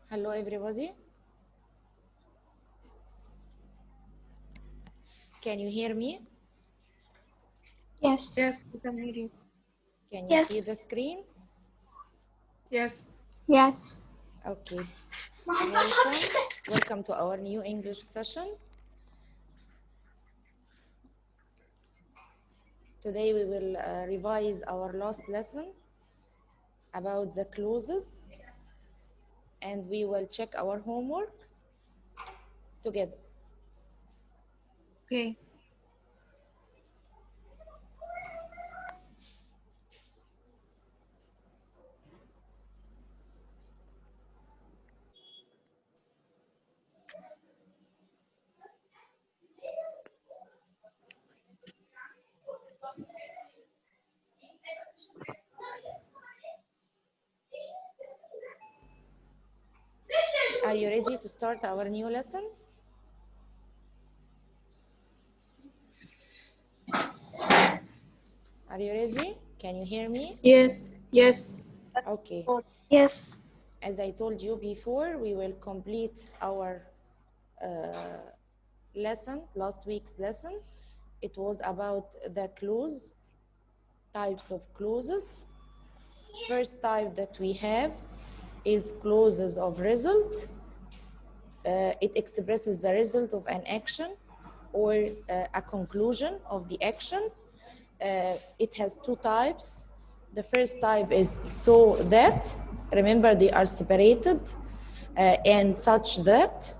Hello, everybody. Can you hear me? Yes. Yes, we can hear you. Can you see the Yes. screen? Yes. Yes. Okay. Welcome. Welcome to our new English session. Today we will revise our last lesson about the clauses, and we will check our homework together. Okay. Are you ready to start our new lesson? Are you ready? Can you hear me? Yes. Yes. Okay. Yes. As I told you before, we will complete our lesson, last week's lesson. It was about the clause, types of clauses. First type that we have is clauses of result. It expresses the result of an action or a conclusion of the action. It has two types. The first type is so that. Remember, they are separated and such that.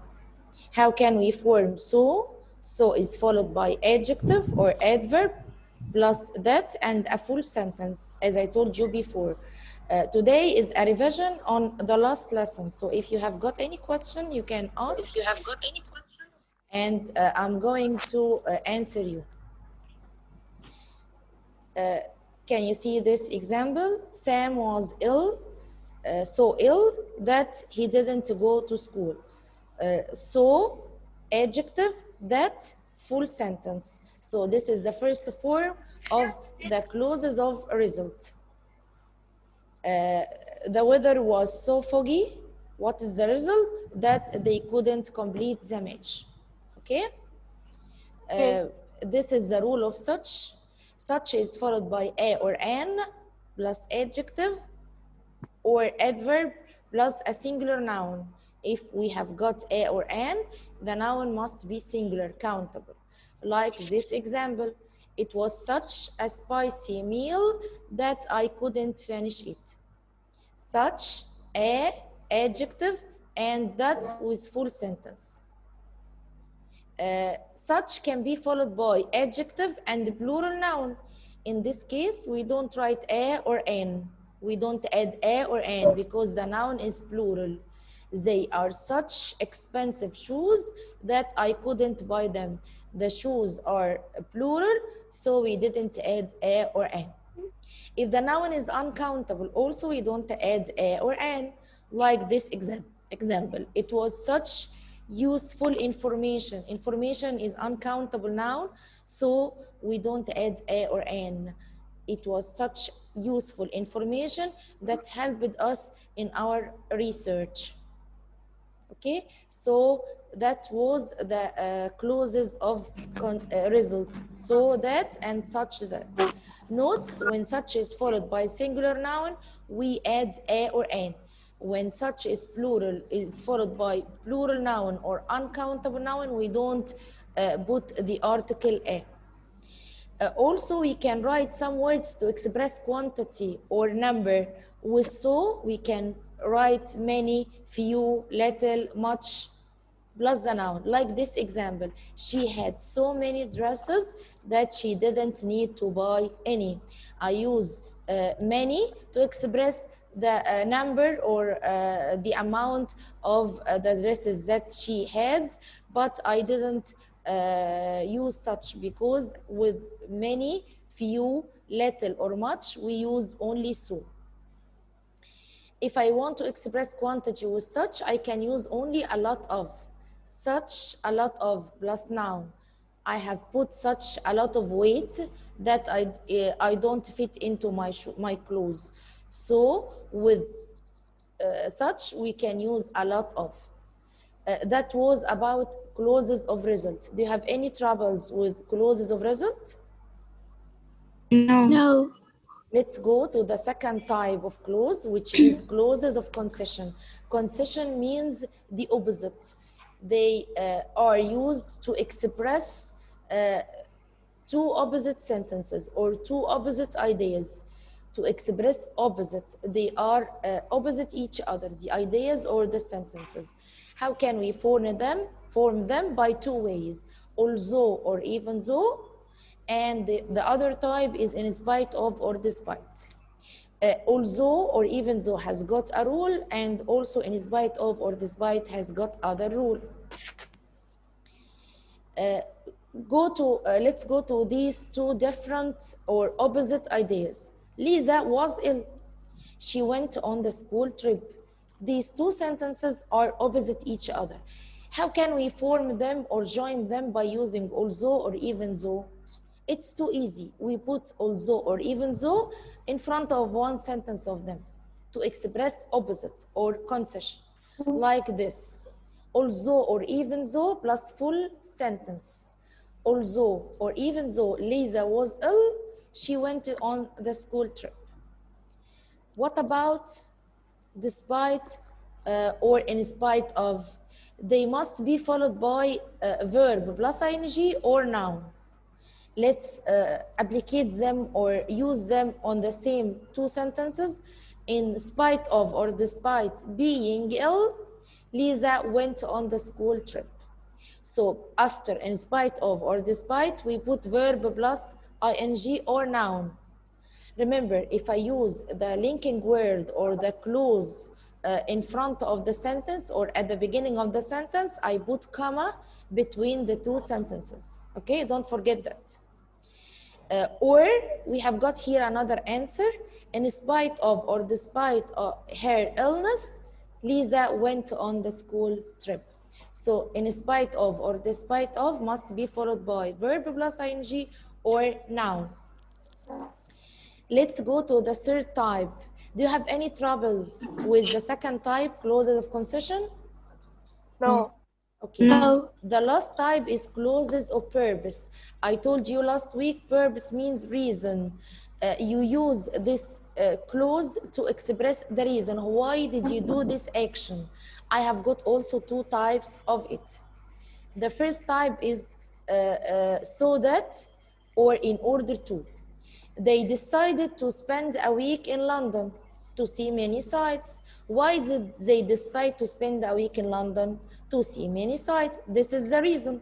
How can we form so? So is followed by adjective or adverb plus that and a full sentence, as I told you before. Today is a revision on the last lesson. So if you have got any question, you can ask. If you have got any question. And I'm going to answer you. Can you see this example? Sam was ill, so ill that he didn't go to school. So, adjective, that, full sentence. So this is the first form of the clauses of result. The weather was so foggy. What is the result? That they couldn't complete the match. Okay? Okay. This is the rule of such. Such is followed by a or an plus adjective or adverb plus a singular noun. If we have got a or an, the noun must be singular, countable. Like this example, it was such a spicy meal that I couldn't finish it. Such, a, adjective, and that with full sentence. Such can be followed by adjective and plural noun. In this case, we don't write a or an. We don't add a or an because the noun is plural. They are such expensive shoes that I couldn't buy them. The shoes are plural, so we didn't add a or an. If the noun is uncountable, also we don't add a or an, like this example. It was such useful information. Information is uncountable noun, so we don't add a or an. It was such useful information that helped us in our research. Okay, so that was the clauses of result, so that and such that. Note, when such is followed by singular noun, we add a or an. When such is plural, is followed by plural noun or uncountable noun, we don't put the article a. Also, we can write some words to express quantity or number. With so, we can write many, few, little, much, plus the noun. Like this example, she had so many dresses that she didn't need to buy any. I use many to express the number or the amount of the dresses that she has, but I didn't use such because with many, few, little, or much, we use only so. If I want to express quantity with such, I can use only a lot of. Such, a lot of, plus noun. I have put such a lot of weight that I don't fit into my clothes. So with such, we can use a lot of. That was about clauses of result. Do you have any troubles with clauses of result? No. No. Let's go to the second type of clause, which is clauses of concession. Concession means the opposite. They are used to express two opposite sentences or two opposite ideas. To express opposite, they are opposite each other, the ideas or the sentences. How can we form them? Form them by two ways, although or even though, and the other type is in spite of or despite. Although or even though has got a rule, and also in spite of or despite has got other rule. Uh, let's go to these two different or opposite ideas. Lisa was ill. She went on the school trip. These two sentences are opposite each other. How can we form them or join them by using although or even though? It's too easy. We put although or even though in front of one sentence of them to express opposite or concession, like this. Although or even though plus full sentence. Although or even though Lisa was ill, she went on the school trip. What about despite or in spite of? They must be followed by verb plus ing or noun. Let's applicate them or use them on the same two sentences. In spite of or despite being ill, Lisa went on the school trip. So after in spite of or despite, we put verb plus ing or noun. Remember, if I use the linking word or the clause in front of the sentence or at the beginning of the sentence, I put comma between the two sentences. Okay, don't forget that. Or we have got here another answer. In spite of or despite her illness, Lisa went on the school trip. So in spite of or despite of must be followed by verb plus ing or noun. Let's go to the third type. Do you have any troubles with the second type, clauses of concession? No. Okay. No. The last type is clauses of purpose. I told you last week, purpose means reason. You use this clause to express the reason. Why did you do this action? I have got also two types of it. The first type is so that or in order to. They decided to spend a week in London to see many sites. Why did they decide to spend a week in London? To see many sites. This is the reason.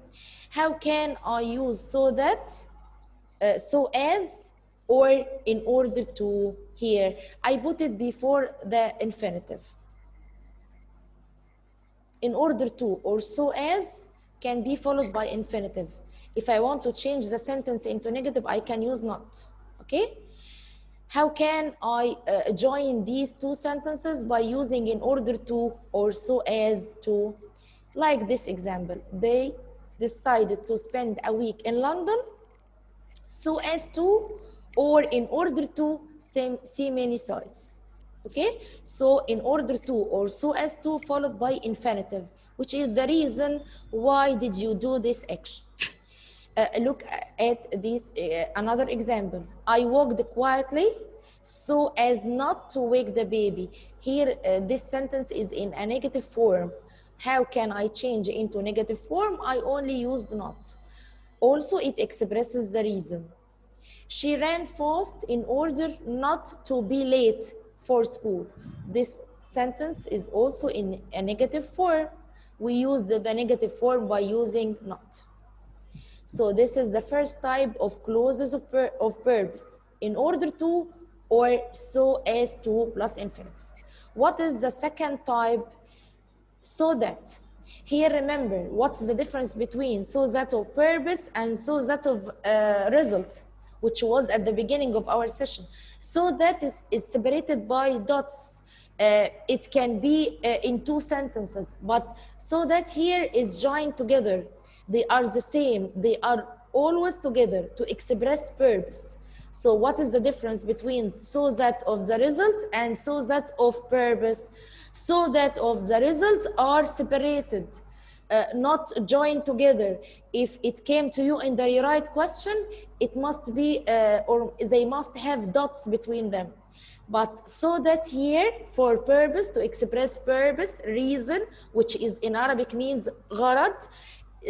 How can I use so that, so as, or in order to here? I put it before the infinitive. In order to or so as can be followed by infinitive. If I want to change the sentence into negative, I can use not. Okay? How can I join these two sentences? By using in order to or so as to. Like this example, they decided to spend a week in London so as to or in order to see many sites. Okay, so in order to or so as to followed by infinitive, which is the reason why did you do this action. Look at this another example. I walked quietly so as not to wake the baby. Here this sentence is in a negative form. How can I change into negative form? I only used not. Also it expresses the reason. She ran fast in order not to be late for school. This sentence is also in a negative form. We use the negative form by using not. So this is the first type of clauses of purpose. In order to or so as to plus infinitive. What is the second type? So that. Here remember, what's the difference between so that of purpose and so that of result, which was at the beginning of our session. So that is separated by dots. It can be in two sentences, but so that here is joined together. They are the same. They are always together to express purpose. So what is the difference between so that of the result and so that of purpose? so that of the results are separated, not joined together. If it came to you in the rewrite question, it must be, or they must have dots between them. But so that here, for purpose, to express purpose, reason, which is in Arabic means غرض,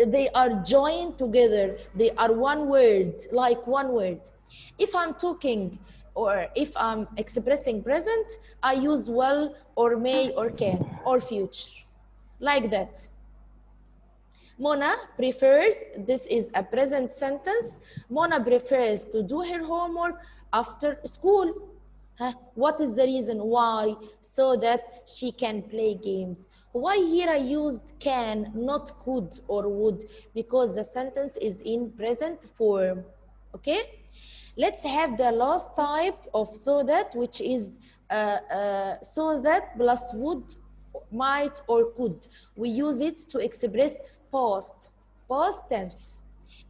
they are joined together. They are one word, like one word. If I'm talking or if I'm expressing present, I use will or may or can or future, like that. Mona prefers, this is a present sentence, Mona prefers to do her homework after school. What is the reason why? So that she can play games. Why here I used can, not could or would? Because the sentence is in present form. Okay? Let's have the last type of so that, which is so that plus would, might, or could. We use it to express past tense.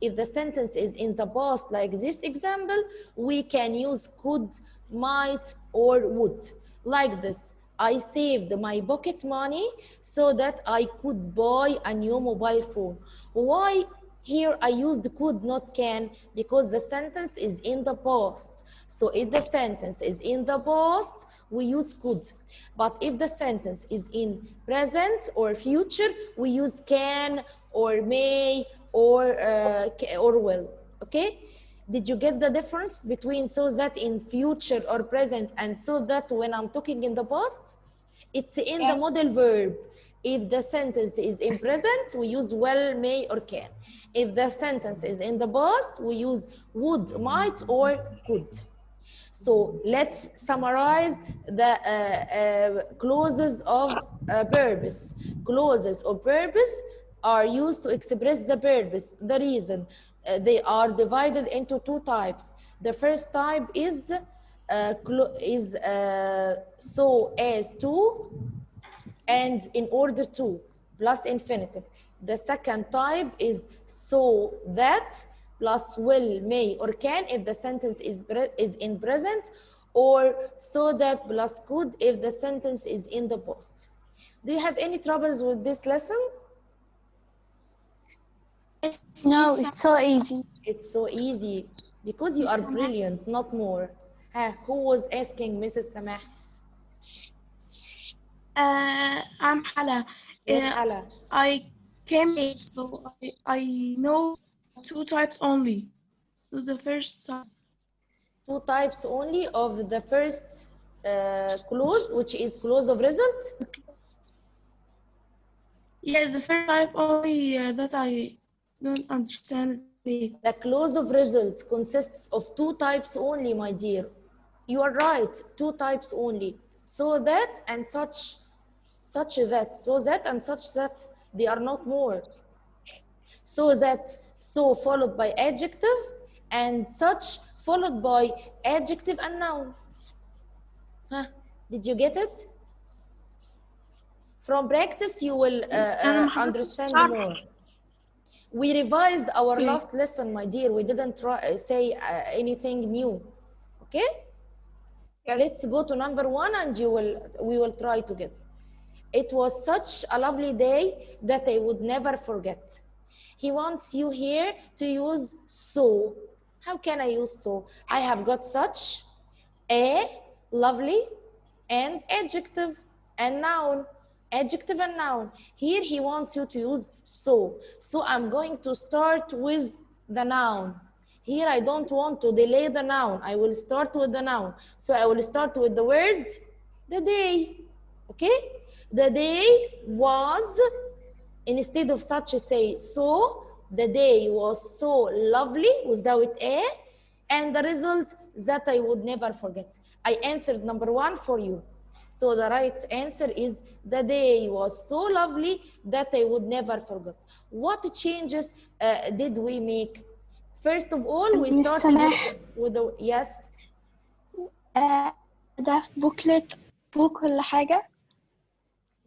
If the sentence is in the past, like this example, we can use could, might, or would. Like this, I saved my pocket money so that I could buy a new mobile phone. Why here I used could, not can? Because the sentence is in the past. So if the sentence is in the past, we use could. But if the sentence is in present or future, we use can or may or will. Okay? Did you get the difference between so that in future or present and so that when I'm talking in the past? It's in the Yes. modal verb. If the sentence is in present, we use will, may, or can. If the sentence is in the past, we use would, might, or could. So let's summarize the clauses of purpose. Clauses of purpose are used to express the purpose, the reason. They are divided into two types. The first type is so as to and in order to plus infinitive. The second type is so that plus will, may, or can if the sentence is in present, or so that plus could if the sentence is in the past. Do you have any troubles with this lesson? No, it's so easy. It's so easy because you are brilliant, not more. Who was asking Mrs. Samah? I'm Hala. Yes, Hala. I came late, so I know two types only. So the first type. Two types only of the first clause, which is clause of result. Yeah, the first type only that I don't understand it. The clause of result consists of two types only, my dear. You are right, two types only. So that and such that. So that and such that. They are not more. So that, so followed by adjective, and such followed by adjective and noun. Did you get it? From practice, you will أنا ما حضرتش understand الشرح. more. We revised our Okay. last lesson, my dear. We didn't say anything new. Okay? Yes. Let's go to number one and we will try together. It was such a lovely day that I would never forget. He wants you here to use so. How can I use so? I have got such, a, lovely, and adjective and noun. Adjective and noun. Here he wants you to use so. So I'm going to start with the noun. Here I don't want to delay the noun. I will start with the noun. So I will start with the word, the day. Okay? The day was, instead of such say so, the day was so lovely without a, and the result that I would never forget. I answered number one for you. So the right answer is the day was so lovely that I would never forget. What changes did we make? First of all, we Miss started سماح with the yes. ده في بوكلت بوك ولا حاجة؟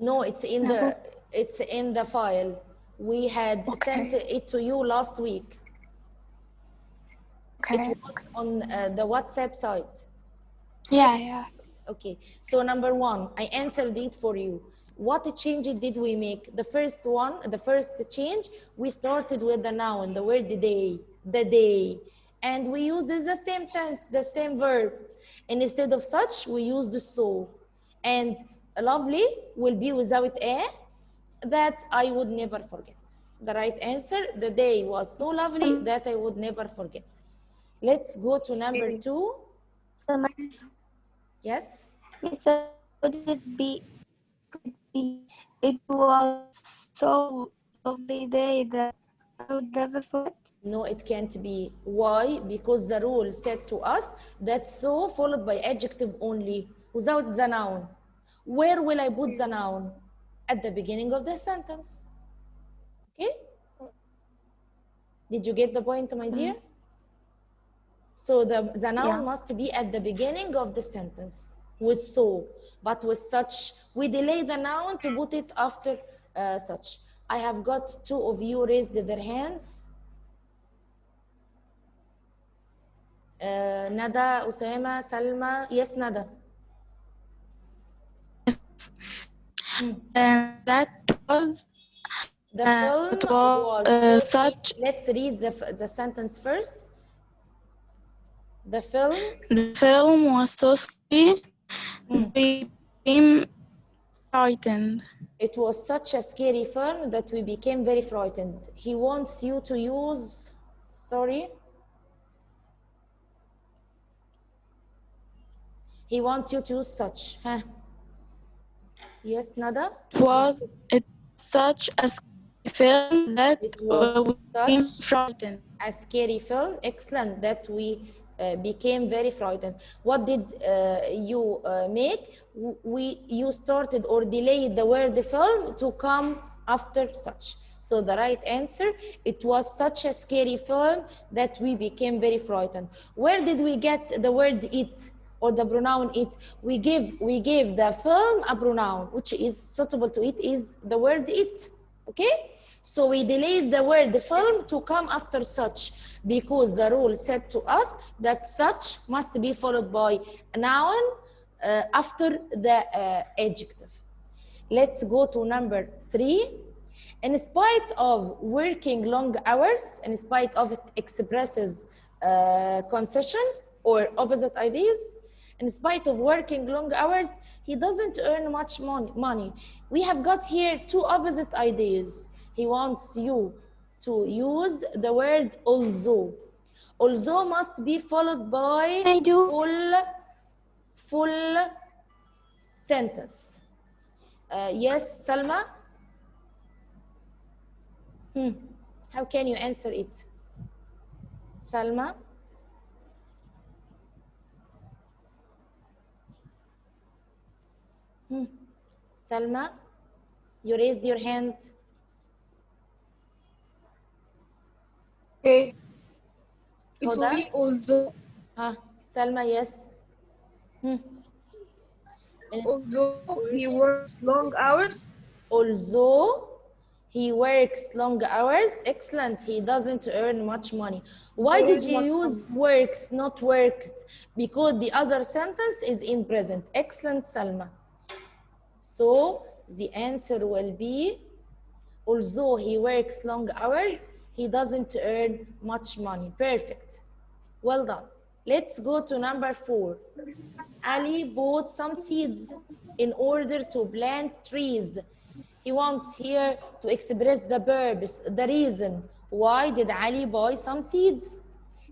No, it's in the file. We had sent it to you last week. Okay. It was on the WhatsApp site. Yeah. Okay, so number one, I answered it for you. What change did we make? The first one, the first change, we started with the noun, the word the day. And we used the same tense, the same verb. And instead of such, we used so. And lovely will be without a, that I would never forget. The right answer, the day was so lovely Some, that I would never forget. Let's go to number Okay. two. some, Yes? Miss, could it be, it was so lovely day that I would never forget? No, it can't be. Why? Because the rule said to us that so followed by adjective only, without the noun. Where will I put the noun? At the beginning of the sentence. Okay? Did you get the point, my dear? Mm, So the noun yeah. must be at the beginning of the sentence with so. But with such, we delay the noun to put it after such. I have got two of you raised their hands. Nada, Usama, Salma. Yes, Nada. Yes. Hmm. And The film that was was so scary. such. Let's read the sentence first. The film, The film was so scary hmm, that we became frightened. it was such a scary film that we became very frightened. He wants you to use, sorry, he wants you to use such. Huh? Yes, Nada? It was such a scary film that It was we such became frightened. a scary film. Excellent, that we became very frightened. What did you make? You started or delayed the word film to come after such. So the right answer, it was such a scary film that we became very frightened. Where did we get the word it or the pronoun it? We gave the film a pronoun which is suitable to it, is the word it. Okay, so we delayed the word film to come after such because the rule said to us that such must be followed by a noun after the adjective. Let's go to number three. In spite of working long hours, in spite of it expresses concession or opposite ideas, in spite of working long hours, he doesn't earn much money. We have got here two opposite ideas. He wants you to use the word although. Although must be followed by Can I do it? full sentence. Yes, Salma? Hmm. How can you answer it? Salma? Hmm. Salma? You raised your hand. Okay, it will Hoda? be although Salma, yes. Hmm. although he works long hours, Although he works long hours, excellent, he doesn't earn much money. Why did earn you much use money. works, not worked? Because the other sentence is in present. Excellent, Salma. So the answer will be, although he works long hours, he doesn't earn much money. Perfect. Well done. Let's go to number four. Ali bought some seeds in order to plant trees. He wants here to express the purpose, the reason. Why did Ali buy some seeds?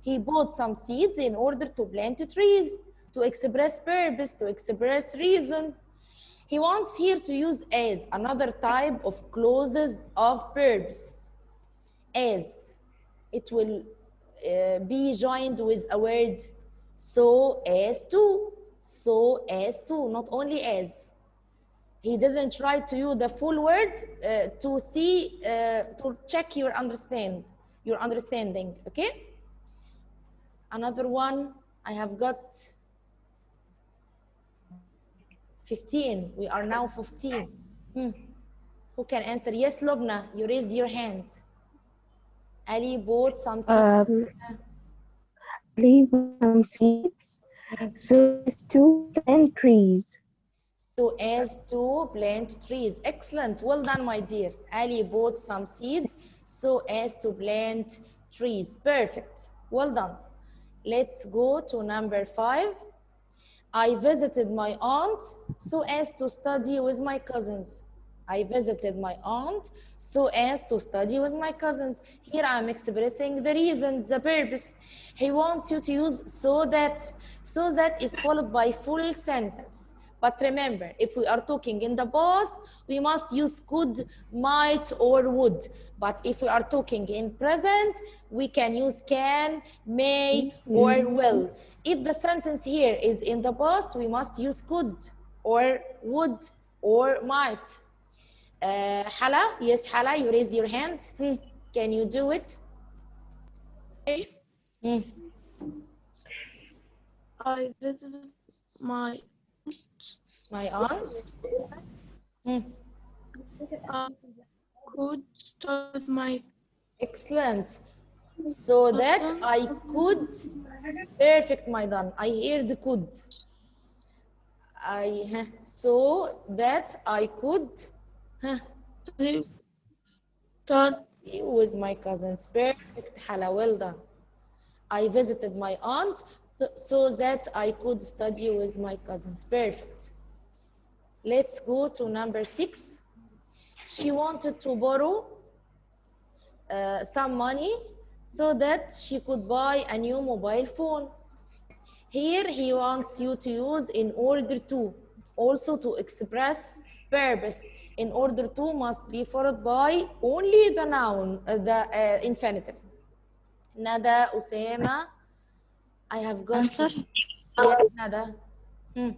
He bought some seeds in order to plant trees, to express purpose, to express reason. He wants here to use as, another type of clauses of purpose. As, it will be joined with a word so as to, not only as. He didn't try to use the full word to see, to check your understanding, okay? Another one, I have got 15. We are now 15. Hmm. Who can answer? Yes, Lubna, you raised your hand. Ali bought some seeds. Um, leave some seeds So as to plant trees. So as to plant trees. Excellent. Well done, my dear. Ali bought some seeds so as to plant trees. Perfect. Well done. Let's go to number 5. I visited my aunt so as to study with my cousins. I visited my aunt so as to study with my cousins. Here I'm expressing the reason, the purpose. He wants you to use so that. So that is followed by full sentence. But remember, if we are talking in the past, we must use could, might, or would. But if we are talking in present, we can use can, may, or will. If the sentence here is in the past, we must use could, or would, or might. Hala, yes, Hala, you raised your hand. Can you do it? Okay. Hmm. I visited my My aunt. Hmm. I could study with my Excellent. So that cousin. I could. Perfect, my done. I hear the could. So that I could Study with my cousins. Perfect, Hala. Well done. I visited my aunt so that I could study with my cousins. Perfect. Let's go to number 6. She wanted to borrow some money so that she could buy a new mobile phone. Here he wants you to use in order to, also to express purpose. In order to must be followed by only the noun, the infinitive. Nada, Usama, I have got. answer. Yes, Nada. Hmm.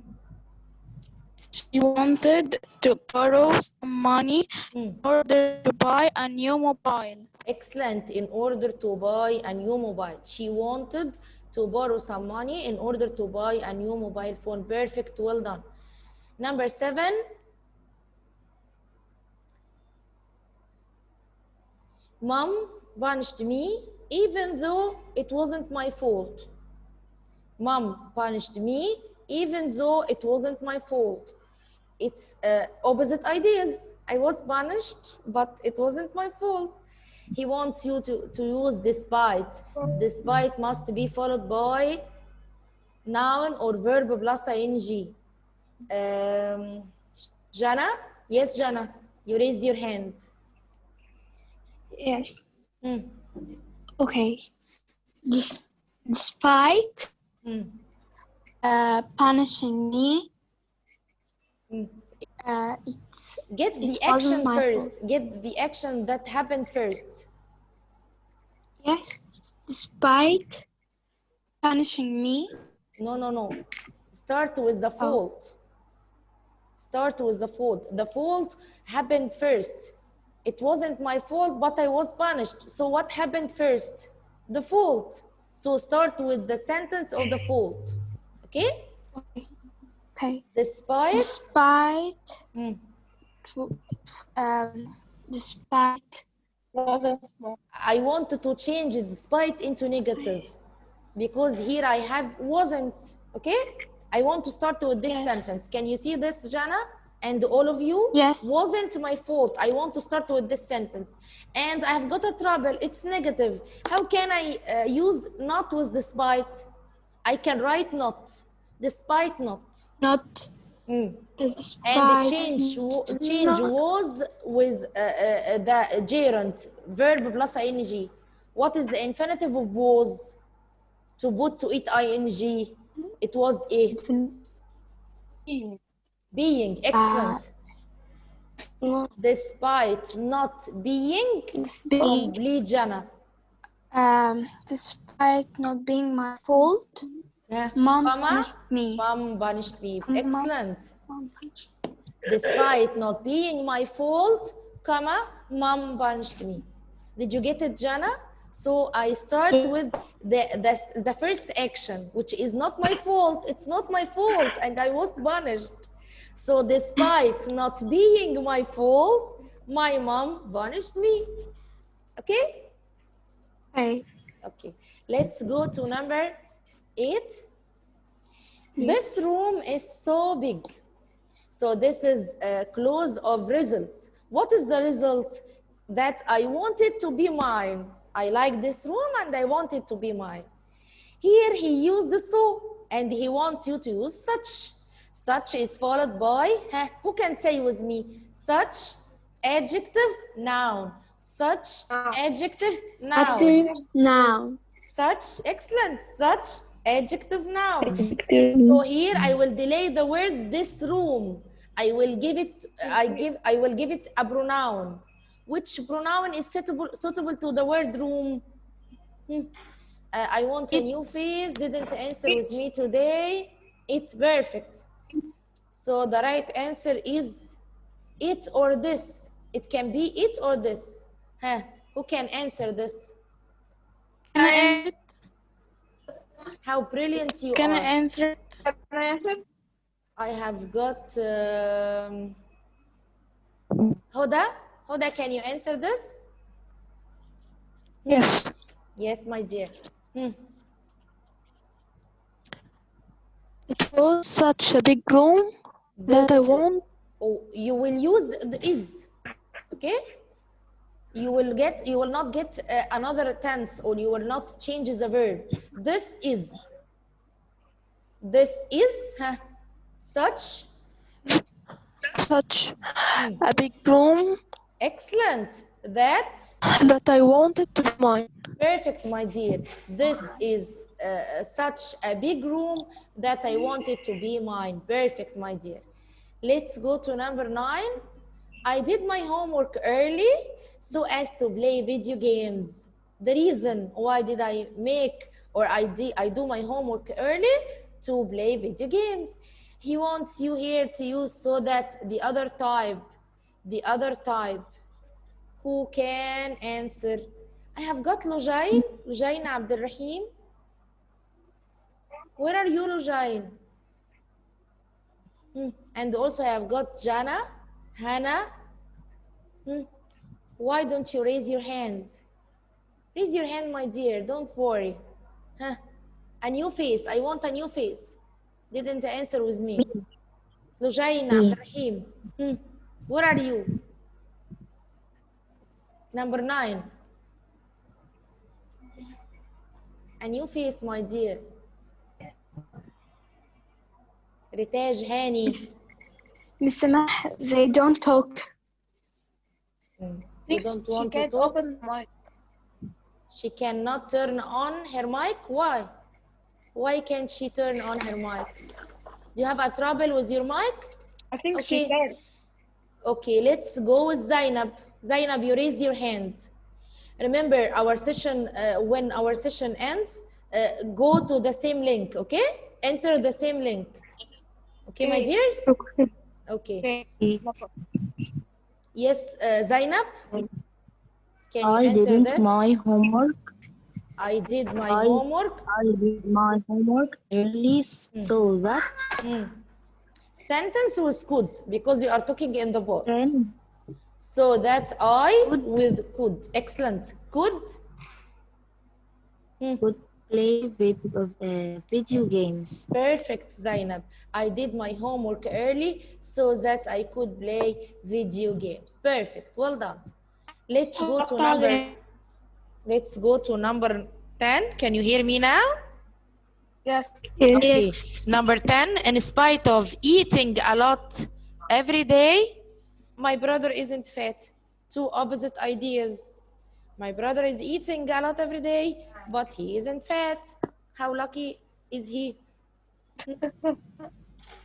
She wanted to borrow some money Hmm. in order to buy a new mobile. Excellent. In order to buy a new mobile. She wanted to borrow some money in order to buy a new mobile phone. Perfect. Well done. Number 7. Mom punished me even though it wasn't my fault. Mom punished me even though it wasn't my fault. It's opposite ideas. I was punished, but it wasn't my fault. He wants you to use despite. Despite must be followed by noun or verb plus ing. Jana? Yes, Jana. You raised your hand. Yes. Hmm. Okay. Despite Hmm. punishing me, Hmm. it's Get the it wasn't action my first. fault. Get the action that happened first. Yes. Despite punishing me. No. Start with the Oh. fault. Start with the fault. The fault happened first. It wasn't my fault, but I was punished. So what happened first? The fault. So start with the sentence of the fault. Okay? Okay. Despite. Despite Hmm. despite I wanted to change it despite into negative because here I have wasn't. Okay? I want to start with this Yes. sentence. Can you see this, Jana? And all of you? Yes. Wasn't my fault. I want to start with this sentence. And I've got a trouble. It's negative. How can I use not with despite? I can write not. Despite not. not Mm. And despite change was with the gerund, verb plus ing. What is the infinitive of was? To put to it ing. It was a being. Excellent. not Despite not being being complete, Jana. despite not being my fault, mom punished me. Mom punished me. Mom- Excellent. Mom punished. Despite not being my fault, mom punished me. Did you get it, Jana? So I start with the first action, which is not my fault. It's not my fault, and I was punished. So despite not being my fault, my mom punished me. Okay? Okay. Okay. Let's go to number 8. This room is so big. So this is a clause of result. What is the result? That I want it to be mine. I like this room and I want it to be mine. Here he used so and he wants you to use such. Such is followed by, who can say with me? Such, adjective, noun. Such, adjective, noun. Noun. Such, excellent. Such, adjective, noun. See, so here I will delay the word this room. I will give it a pronoun. Which pronoun is suitable to the word room? I want a new face. Didn't answer with me today. It's perfect. So the right answer is it or this. It can be it or this. Who can answer this? Can I answer it? How brilliant you Can I are. answer it? Can I answer? I have got Hoda. Hoda, can you answer this? Yes. Yes, my dear. It was such a big room that I want. You will use the is, okay? You will not get another tense, or you will not change the verb. This is such Such a big room excellent that I wanted to be mine. perfect, my dear. This is such a big room that I want it to be mine. Perfect, my dear. Let's go to number 9. I did my homework early so as to play video games. The reason why did I make or I do my homework early to play video games. He wants you here to use so that the other type, who can answer? I have got Lujain Abdul Rahim. Where are you, Lujain? And also I have got Jana, Hannah. Why don't you raise your hand? Raise your hand, my dear, don't worry. A new face, I want a new face. Didn't answer with me. Lujain Abdul Rahim. Where are you? Number 9. A new face, my dear. Ritaj Hani. Miss Samah, they don't talk. You don't want to can't talk? open mic. She cannot turn on her mic? Why? Why can't she turn on her mic? Do you have a trouble with your mic? I think she can. Okay, let's go with Zainab. Zainab, you raised your hand. Remember, our session, when our session ends, go to the same link, okay? Enter the same link. Okay, my dears? Okay. No problem. Yes, Zainab? Can you I answer didn't this? my homework. I did my homework. I did my homework early so that Sentence was could because you are talking in the past. then So that I with could. Excellent. Could could play video games. perfect, Zainab. I did my homework early so that I could play video games. Perfect. Well done. Let's go to number 10. Can you hear me now? Yes. Okay. Number 10, in spite of eating a lot every day, my brother isn't fat. Two opposite ideas. My brother is eating a lot every day, but he isn't fat. How lucky is he?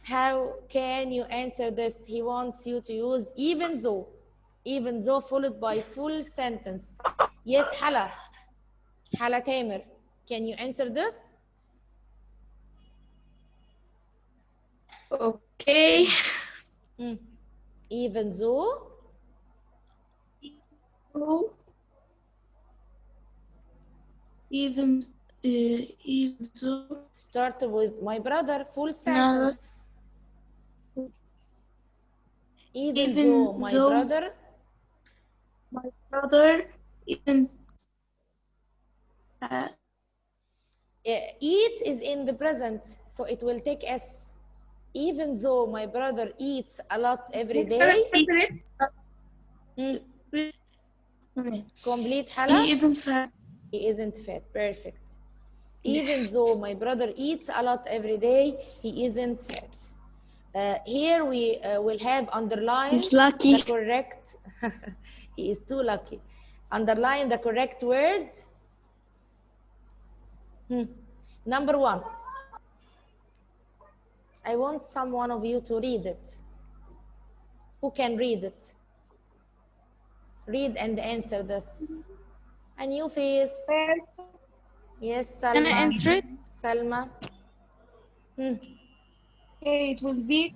How can you answer this? He wants you to use even though followed by full sentence. Yes, Hala Tamer. Can you answer this? Okay. Even though. Even though. Start with my brother, full sentence. Even though my brother isn't Eat is in the present, so it will take S. Even though my brother eats a lot every day. Complete حلا. He isn't fat. He isn't fat. Perfect. Even though my brother eats a lot every day, he isn't fat. Here we will have underline He's lucky. the correct. He is too lucky. Underline the correct word. Number 1. I want someone of you to read it. Who can read it? Read and answer this. A new face. Yes, Salma. Can I answer it? Salma. Okay, it will be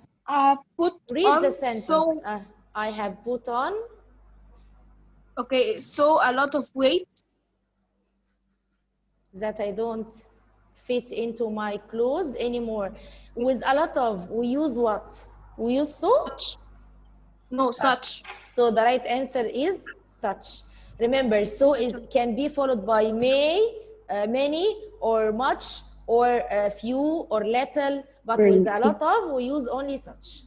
put Read on. the sentence. So I have put on. okay, so a lot of weight. That I don't fit into my clothes anymore. With a lot of, we use what? We use so? No, such. So the right answer is such. Remember, so can be followed by may, many, or much, or few, or little, but with a lot of, we use only such.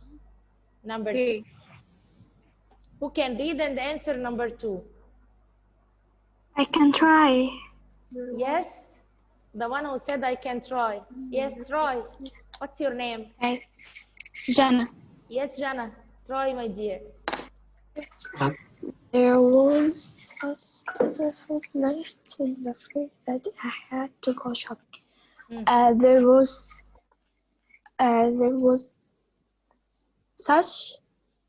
Number 2. Who can read and answer number 2? I can try. Yes? The one who said I can try. Yes, try. What's your name? Jana. Yes, Jana. Try, my dear. There was such food left in the fridge that I had to go shopping. There was such.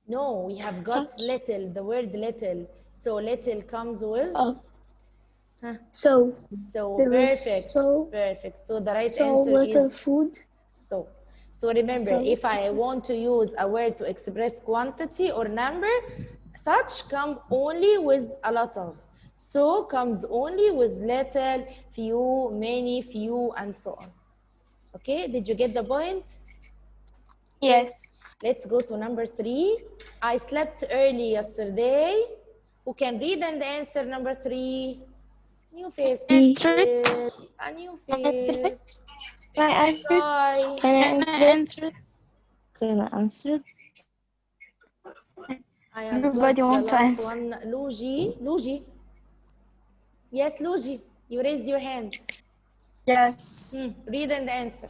No, we have got little, the word little. So little comes with? So there perfect. was Perfect. So the right so answer little is food. so. So remember, if I want to use a word to express quantity or number, such come only with a lot of. So comes only with little, few, many, few, and so on. Okay, did you get the point? Yes. Let's go to number 3. I slept early yesterday. Who can read and answer number 3? New face. Answer it. Yes, a new face. Can I answer? Try. Can I Can I answer? answer it? Can I answer? I have Everybody got the want to last answer. one. Luigi. Luigi. Yes, Luigi. You raised your hand. Yes. Read and answer.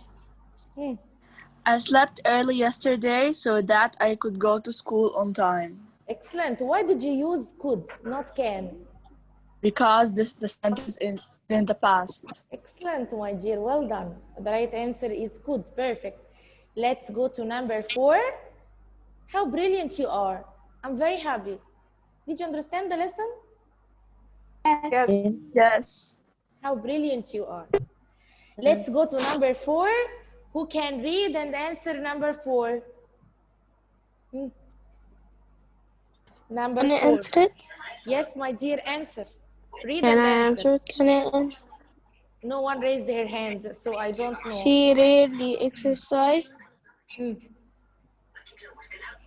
I slept early yesterday so that I could go to school on time. Excellent. Why did you use could, not can? Because the sentence is in the past. Excellent, my dear. Well done. The right answer is could. Perfect. Let's go to number 4. How brilliant you are. I'm very happy. Did you understand the lesson? Yes. Yes. How brilliant you are. Let's go to number 4. Who can read and answer number 4? Number Can I 4. answer it? Yes, my dear, answer. Read Can and I answer. answer? Can I answer? No one raised their hand, so I don't know. She rarely exercises.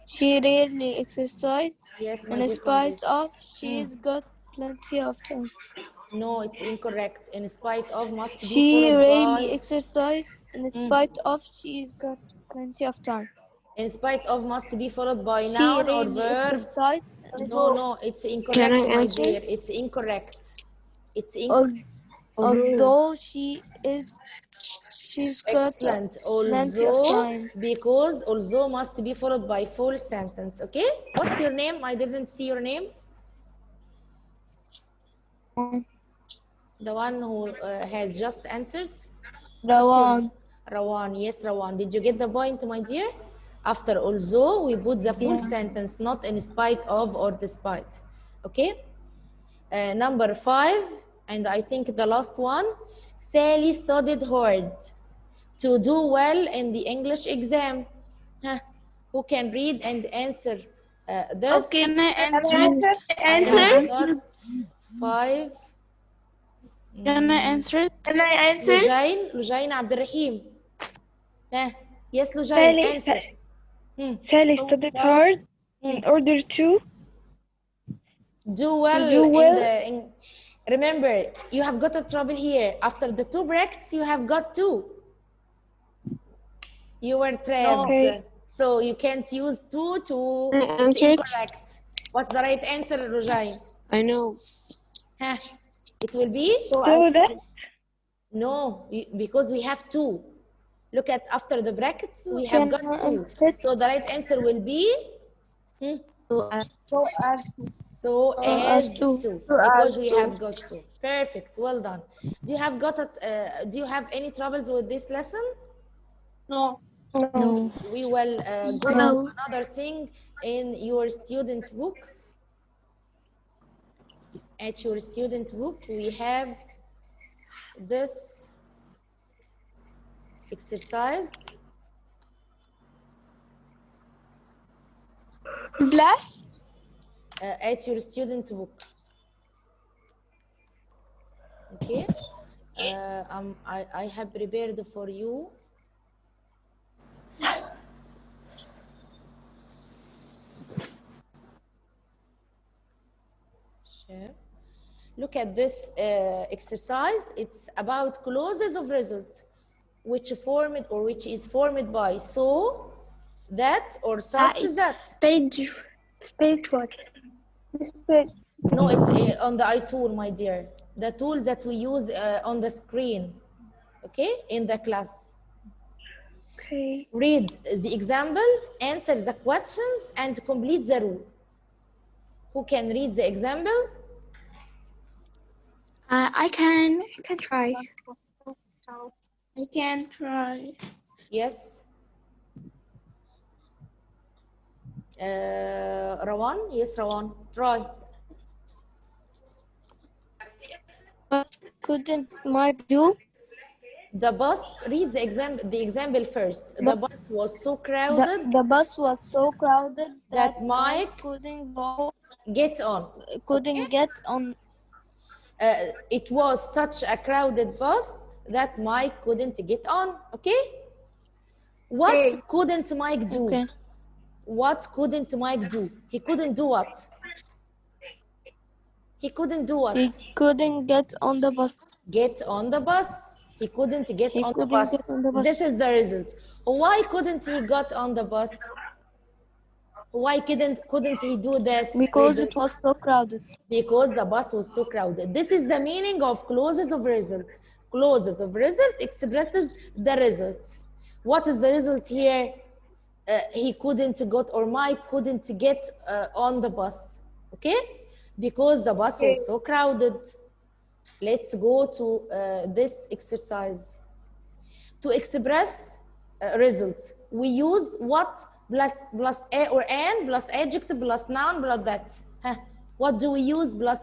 She rarely exercises. Yes, my In dear, spite complete. of, she's got plenty of time. No, it's incorrect. In spite of must be She followed rarely by. exercises. In spite of, she's got plenty of time. In spite of must be followed by She noun or rarely verb. exercises. No, it's Can incorrect, I my answer? dear. It's incorrect. It's incorrect. Although she's got Excellent. plenty of Although, time. because although must be followed by full sentence. Okay? What's your name? I didn't see your name. The one who has just answered. Rawan. Rawan. Yes, Rawan. Did you get the point, my dear? After although, we put the full sentence, not in spite of or despite. Okay? Number 5, and I think the last one. Sally studied hard to do well in the English exam. Who can read and answer this? Okay. Can I answer it? I have got 5. Can I answer it? Can I answer? Lujain Abdurrahim. Yes, Lujain, answer. Sally studied hard in order to Do well, do well. Remember, you have got a trouble here. After the two brackets, you have got two. You were trapped. Okay. So you can't use two to. It's answer it. incorrect. What's the right answer, Rojai? I know. Huh? It will be? So that No, because we have two. Look at after the brackets, we have got two. So the right answer will be? So as to, because we have got two. Perfect, well done. Do you have got it? Do you have any troubles with this lesson? No. No. We will go to another thing in your student book. At your student book, we have this exercise. Bless. At your student book. Okay. I have prepared for you. Sure. Look at this exercise. It's about clauses of result, which is formed by so, that, or such that. Page what? No, it's on the iTool, my dear. The tool that we use on the screen, okay, in the class. Okay. Read the example, answer the questions, and complete the rule. Who can read the example? I can try. I can try. Yes. Rawan? Yes, Rawan. Try. What couldn't Mike do? The bus, read the example first. The bus was so crowded The bus was so crowded that Mike couldn't get on. get on. It was such a crowded bus that Mike couldn't get on. Okay? What couldn't Mike do? Okay. What couldn't Mike do? He couldn't do what? He couldn't do what? He couldn't get on the bus. Get on the bus. He couldn't get He on the couldn't bus. get on the bus. This is the result. Why couldn't he got on the bus? Why couldn't he do that? Because result? it was so crowded. Because the bus was so crowded. This is the meaning of clauses of result. Clauses of result expresses the result. What is the result here? He couldn't got, or Mike couldn't get on the bus. Okay? Because the bus was so crowded. Let's go to this exercise. To express results, we use what plus a or an plus adjective plus noun plus that. Huh? What do we use plus